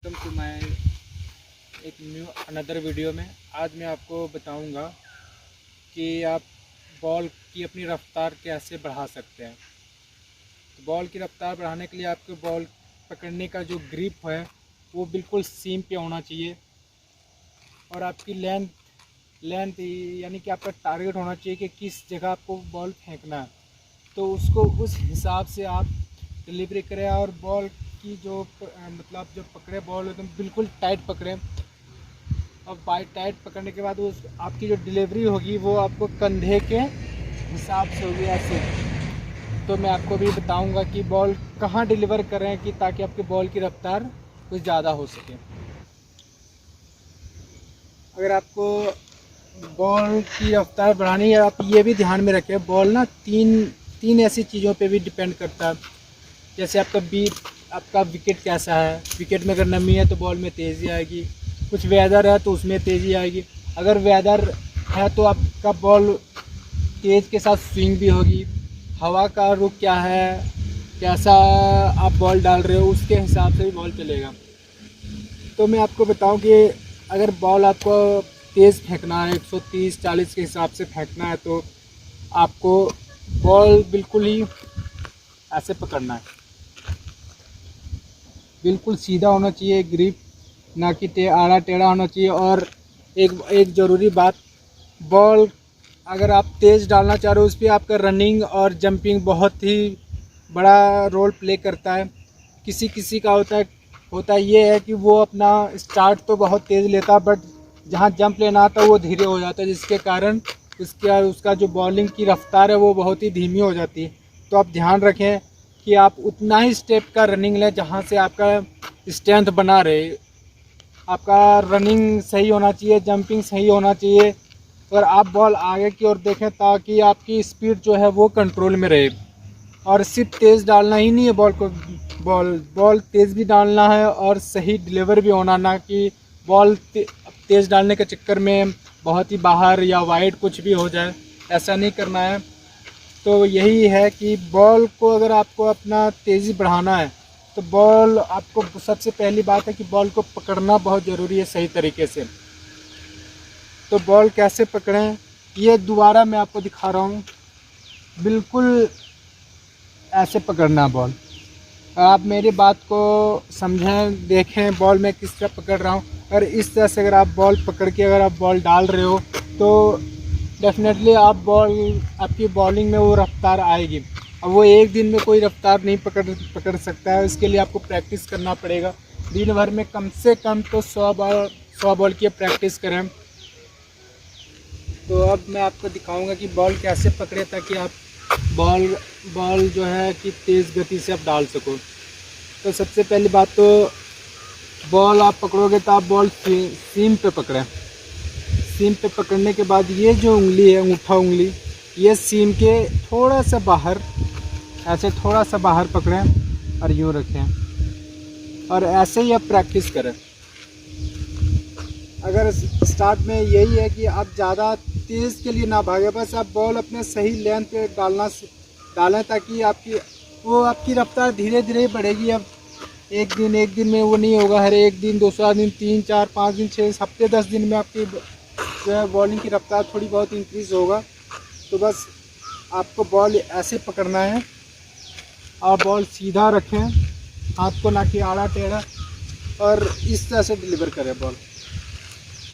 Welcome to my एक new another video में। आज मैं आपको बताऊंगा कि आप बॉल की अपनी रफ़्तार कैसे बढ़ा सकते हैं। तो बॉल की रफ़्तार बढ़ाने के लिए आपके बॉल पकड़ने का जो ग्रिप है वो बिल्कुल सीम पे होना चाहिए, और आपकी लेंथ यानी कि आपका टारगेट होना चाहिए कि किस जगह आपको बॉल फेंकना है, तो उसको उस हिसाब से आप डिलीवरी करें। और बॉल की जो मतलब जो पकड़े बॉल एकदम बिल्कुल टाइट पकड़ें, और बाई टाइट पकड़ने के बाद उस आपकी जो डिलीवरी होगी वो आपको कंधे के हिसाब से होगी ऐसे। तो मैं आपको भी बताऊंगा कि बॉल कहाँ डिलीवर करें कि ताकि आपके बॉल की रफ्तार कुछ ज़्यादा हो सके। अगर आपको बॉल की रफ्तार बढ़ानी है, आप ये भी ध्यान में रखें, बॉल ना तीन तीन ऐसी चीज़ों पे भी डिपेंड करता है। जैसे आपका विकेट कैसा है, विकेट में अगर नमी है तो बॉल में तेज़ी आएगी, कुछ वेदर है तो उसमें तेज़ी आएगी। अगर वेदर है तो आपका बॉल तेज़ के साथ स्विंग भी होगी। हवा का रुख क्या है, कैसा आप बॉल डाल रहे हो, उसके हिसाब से भी बॉल चलेगा। तो मैं आपको बताऊं कि अगर बॉल आपको तेज़ फेंकना है, 130-40 के हिसाब से फेंकना है, तो आपको बॉल बिल्कुल ही ऐसे पकड़ना है, बिल्कुल सीधा होना चाहिए ग्रिप, ना कि आड़ा टेढ़ा होना चाहिए। और एक एक ज़रूरी बात, बॉल अगर आप तेज़ डालना चाह रहे हो, उस पर आपका रनिंग और जंपिंग बहुत ही बड़ा रोल प्ले करता है। किसी किसी का होता ये है कि वो अपना स्टार्ट तो बहुत तेज़ लेता है, बट जहाँ जंप लेना आता है वो धीरे हो जाता है, जिसके कारण उसका जो बॉलिंग की रफ्तार है वो बहुत ही धीमी हो जाती है। तो आप ध्यान रखें कि आप उतना ही स्टेप का रनिंग लें जहाँ से आपका स्ट्रेंथ बना रहे। आपका रनिंग सही होना चाहिए, जंपिंग सही होना चाहिए, और आप बॉल आगे की ओर देखें ताकि आपकी स्पीड जो है वो कंट्रोल में रहे। और सिर्फ तेज़ डालना ही नहीं है बॉल को, बॉल तेज़ भी डालना है और सही डिलीवर भी होना, ना कि बॉल तेज़ डालने के चक्कर में बहुत ही बाहर या वाइड कुछ भी हो जाए, ऐसा नहीं करना है। तो यही है कि बॉल को अगर आपको अपना तेज़ी बढ़ाना है तो बॉल आपको सबसे पहली बात है कि बॉल को पकड़ना बहुत ज़रूरी है सही तरीके से। तो बॉल कैसे पकड़ें ये दोबारा मैं आपको दिखा रहा हूँ। बिल्कुल ऐसे पकड़ना बॉल, आप मेरी बात को समझें, देखें बॉल मैं किस तरह पकड़ रहा हूँ। और इस तरह से अगर आप बॉल पकड़ के अगर आप बॉल डाल रहे हो तो डेफिनेटली आपकी बॉलिंग में वो रफ्तार आएगी। अब वो एक दिन में कोई रफ्तार नहीं पकड़ सकता है, इसके लिए आपको प्रैक्टिस करना पड़ेगा। दिन भर में कम से कम तो 100 बॉल की प्रैक्टिस करें। तो अब मैं आपको दिखाऊंगा कि बॉल कैसे पकड़े ताकि आप बॉल बॉल जो है कि तेज़ गति से आप डाल सको। तो सबसे पहली बात तो बॉल आप पकड़ोगे तो आप बॉल सीम पे पकड़ें। सीम पे पकड़ने के बाद ये जो उंगली है, अंगूठा उंगली, ये सीम के थोड़ा सा बाहर, ऐसे थोड़ा सा बाहर पकड़ें और यूँ रखें, और ऐसे ही आप प्रैक्टिस करें। अगर स्टार्ट में यही है कि आप ज़्यादा तेज़ के लिए ना भागे, बस आप बॉल अपने सही लेंथ पे डालें ताकि आपकी रफ्तार धीरे धीरे बढ़ेगी। अब एक दिन में वो नहीं होगा, हर एक दिन, दूसरा दिन, 3-4-5 दिन, 6 हफ्ते, 10 दिन में आपकी जो है बॉलिंग की रफ्तार थोड़ी बहुत इंक्रीज़ होगा। तो बस आपको बॉल ऐसे पकड़ना है, और बॉल सीधा रखें, हाथ को ना कि आड़ा टेढ़ा, और इस तरह से डिलीवर करें बॉल।